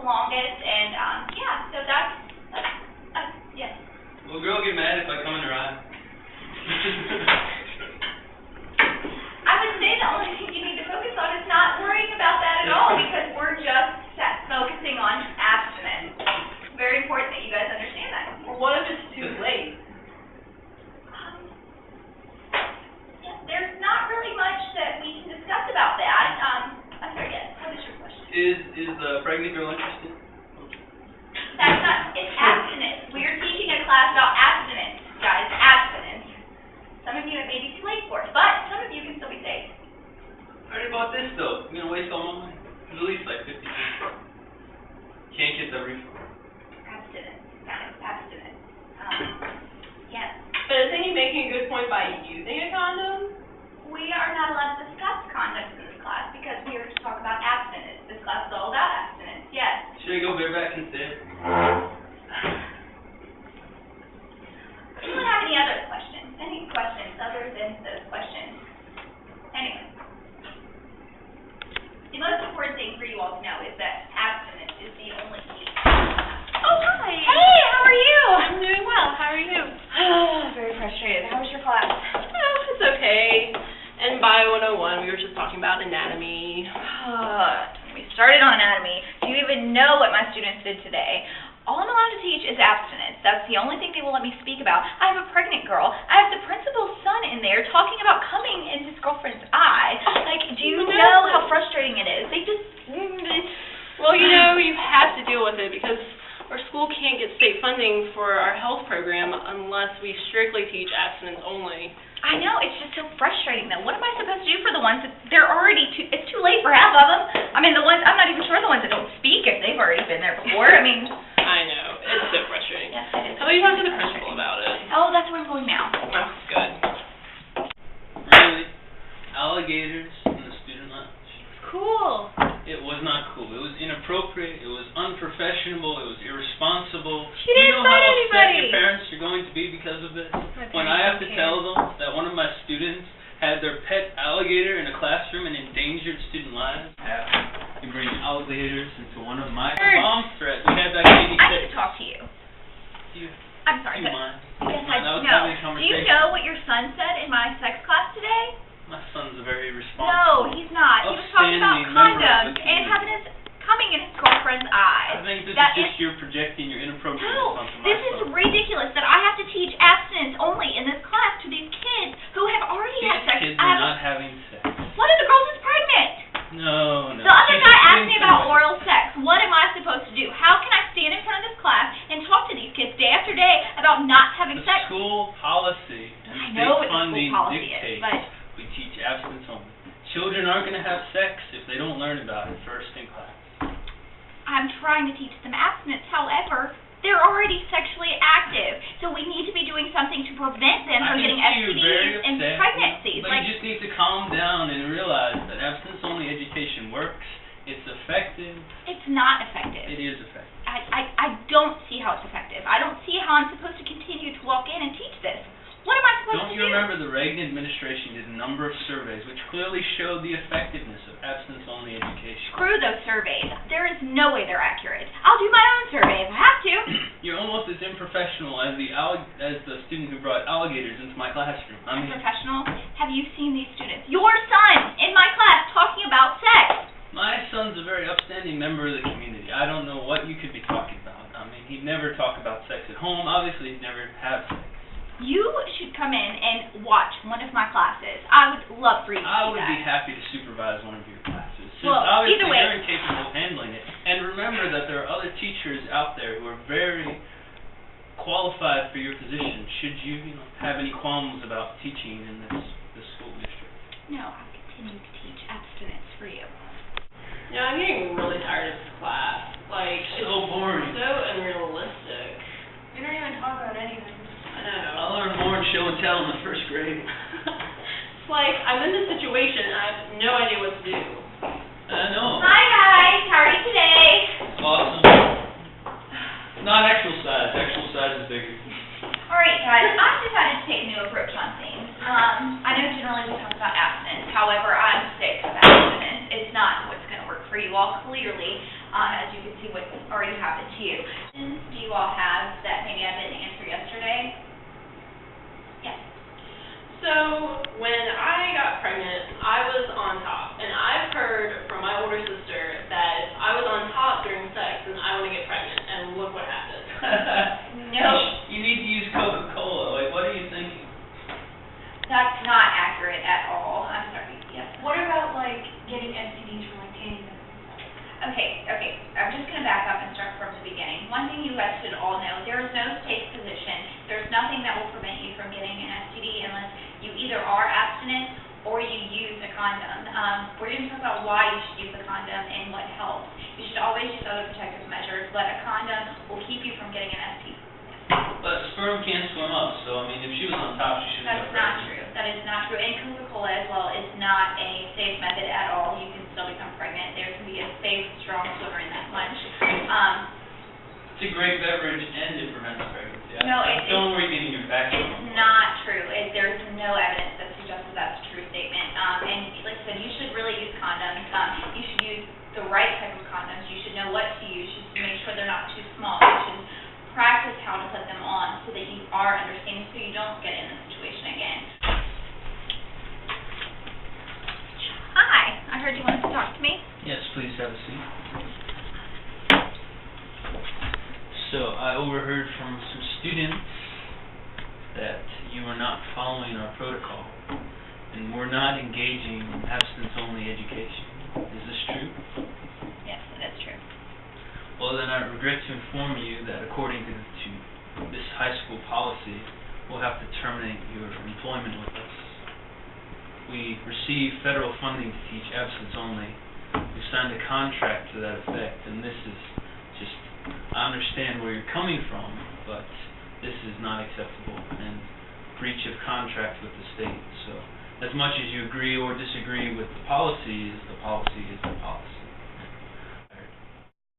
longest, and yeah, so that's yes. Will a girl get mad if I come in her eye? I would say the only thing you need to focus on is not worrying about that at all, because we're just focusing on abstinence. It's very important that you guys understand that. Well, what if it's too late? There's not really much that we can discuss about that. I'm sorry, yes, what is your question? Is the pregnant girl interested? That's not, it's abstinence. We are teaching a class about abstinence, guys, abstinence. Some of you it may be too late for, but some of you can still be safe. I already bought this though. You're gonna waste all my money. It's at least like $50. Can't get the refund. Abstinence, guys, abstinence. Yes. But isn't he making a good point by using a condom? We are not allowed to discuss condoms in this class because we are to talk about abstinence. This class is all about abstinence, yes. Should I go bareback instead? Anyone have any other questions? Any questions other than those questions? Anyway. The most important thing for you all to know is that abstinence is the only key. Oh, hi. Hey, how are you? I'm doing well. How are you? Very frustrated. How was your class? Oh, it's okay. In Bio 101, we were just talking about anatomy. We started on anatomy. Do you even know what my students did today? All I'm allowed to teach is abstinence. That's the only thing they will let me speak about. I have a pregnant girl. I have the principal's son in there talking about coming in his girlfriend's eye. Like, do you know how frustrating it is? They just... Well, you know, you have to deal with it because our school can't get state funding for our health program unless we strictly teach abstinence only. I know, it's just so frustrating though. What am I supposed to do for the ones that they're already it's too late for half of them. I mean, the ones, I'm not even sure the ones that don't speak if they've already been there before. I mean. I know, it's so frustrating. Yes, it is. How about you talk to the principal about it? Oh, that's where I'm going now. Oh, good. Really? Alligators in the student lounge? Cool. It was not cool. It was inappropriate. It was unprofessional. It was irresponsible. She didn't You know how fight upset anybody. your parents are going to be because of this? My When I have to parents tell them that one of my students had their pet alligator in a classroom and endangered student lives. You bring alligators into one of my bomb threats. We had back in 86. I need to talk to you. I'm sorry, Do you but mind? yes, I was no. having a Do conversation. you know what your son said in my sex class today? My son's a very responsible. No, he's not. He was talking about upstanding member of condoms the and community. having coming in his girlfriend's eyes. I think this That is just you projecting your inappropriateness No, onto my this is son. ridiculous that I have to teach abstinence only in this class to these kids who have already had sex. Kids are not having sex. One of the girls is pregnant. No. The other She's guy just asked me about intimate. oral sex. What am I supposed to do? How can I stand in front of this class and talk to these kids day after day about not having The sex? school policy and I state know what the funding school policy dictates is, but we teach abstinence only. Children aren't going to have sex if they don't learn about it first in class. I'm trying to teach them abstinence. However, they're already sexually active, so we need to be doing something to prevent them from getting STDs and pregnancies. But you just need to calm down and realize that abstinence-only education works. It's effective. It's not effective. It is effective. I don't see how it's effective. I don't see how I'm supposed to continue to walk in and teach this. What am I supposed Don't to you do? remember the Reagan administration did a number of surveys which clearly showed the effectiveness of abstinence-only education? Screw those surveys. There is no way they're accurate. I'll do my own survey if I have to. You're almost as unprofessional as the student who brought alligators into my classroom. I mean, Professional? Have you seen these students? Your son in my class talking about sex. my son's a very upstanding member of the community. I don't know what you could be talking about. I mean, he'd never talk about sex at home. Obviously, he'd never have sex. You should come in and watch one of my classes. I would love for you to I see would that. be happy to supervise one of your classes. Since Well, obviously either way. you're incapable of handling it. And remember that there are other teachers out there who are very qualified for your position. Should you, have any qualms about teaching in this school district? No, I'll continue to teach abstinence for you. Yeah, I'm getting really tired of this class. Like, So it's boring. so unrealistic. We don't even talk about anything. I know. I learned more in show and tell in the first grade. It's like, I'm in this situation and I have no idea what to do. I know. Hi guys, how are you today? Awesome. Not actual size. Actual size is bigger. Alright guys, I've decided to take a new approach on things. I know generally we talk about abstinence, however I'm sick of abstinence. It's not what's going to work for you all clearly, as you can see with but a condom will keep you from getting an STD. But sperm can't swim up, so I mean, if she was on top, she shouldn't That's have not pregnant. true. That is not true. And Coca-Cola as well is not a safe method at all. You can still become pregnant. There can be a safe, strong swimmer in that lunch. It's a great beverage and it prevents pregnancy. No, Don't worry getting your facts it's wrong. not true. There's no evidence that suggests that that's a true statement. And like I said, you should really use condoms. You should use the right type of condoms. You should know what to use. You should make sure they're not too small. You should practice how to put them on so that you are understanding, so you don't get in this situation again. Hi, I heard you wanted to talk to me. Yes, please have a seat. So I overheard from some students that you are not following our protocol and we're not engaging in abstinence-only education. Is this true? Yes, it is true. Well, then I regret to inform you that according to this high school policy, we'll have to terminate your employment with us. We receive federal funding to teach abstinence only. We signed a contract to that effect, and this is just, I understand where you're coming from, but this is not acceptable and breach of contract with the state. So as much as you agree or disagree with the policy is the policy.